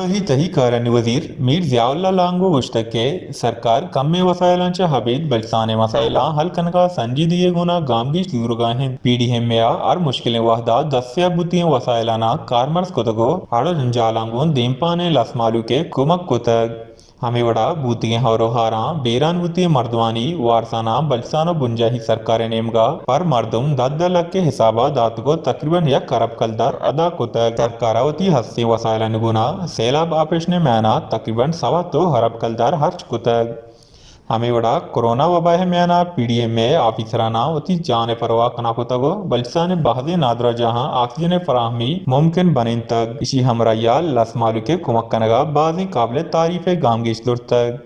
सूबाही तहकीकारानी वजीर मीर ज़ियाउल्लाह लांगो गुश्तके सरकार कम्मे वसायलांच्या हबीत बलसाने मसाइला हल कनका संजीदगी गुना गामगी शुरुगाहें पीडीएम में आर मुश्किलें वहदा दस्या बुतियां वसायलाना कारमर्स कुतगो हाड़ो जंजालांगों देमपाने लसमालू के कुमक कुतग हमें वड़ा बूतियां हरो हारा बेरान बूतियां मर्दवानी वारसाना बलसानो बुंजाही सरकार नेमगा पर मर्दम 10 लाख के हिसाबा दात को तकरीबन या करब कलदार अदा को तक सरकारावती हस्ती वसायला निगुना सैलाब ऑपरेशन मैना तकरीबन सवा तो हरब कलदार हर्च को तक हमें वड़ा कोरोना वबा है मैना पीडीएम में ऑफिसराना वती जान परवाह कना को तगो बलसाने बहदे नादरा जहां ऑक्सीजन फराहमी मुमकिन बनिन तक इसी हमरा या लसमालू के कुमक कनगा बाजी काबिल तारीफ गामगीश दुर तक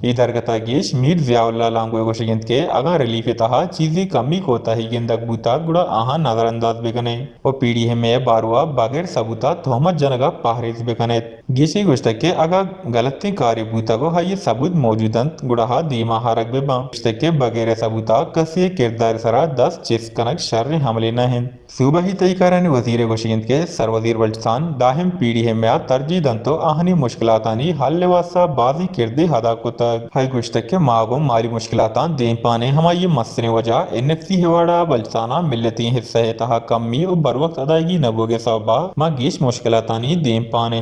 इधर गतागीश मीर ज़ियाउल्लाह लांगो गोशगिंद के अगा रिलीफ तहा चीज़ी कमी को तही गिंदक बूता गुड़ा आहा नजरअंदाज बिकने और पीडीएम में बारुआ बगैर सबूता तोहमत जनगा पहरेज बिकने गिशी गुश्तक के अगा गलती कार्य बूता को हाई सबूत मौजूदन गुड़ाहा दीमा हारक बेबा गुश्तक के बगैर सबूता कसी किरदार सरा 10 चिस कनक शर्र हमले न हैं सूबाही तहकीकारानी वजीर गोशगिंद के सरवजीर बल्सान दाहिम पीडीएम में तरजीह दंतो आहनी मुश्किलातानी हल वासा बाजी किरदे हदा को हाई गुश्तक के मागो माली मुश्किलातान दें पाने हमारी मसने वजह एनएफसी हिवाड़ा बलसाना मिलती हिस्सा तहा कमी और बर वक्त अदायगी नबोगे सबा मा गीश मुश्किलातानी दें पाने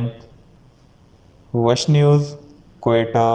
वश न्यूज़ कोयटा।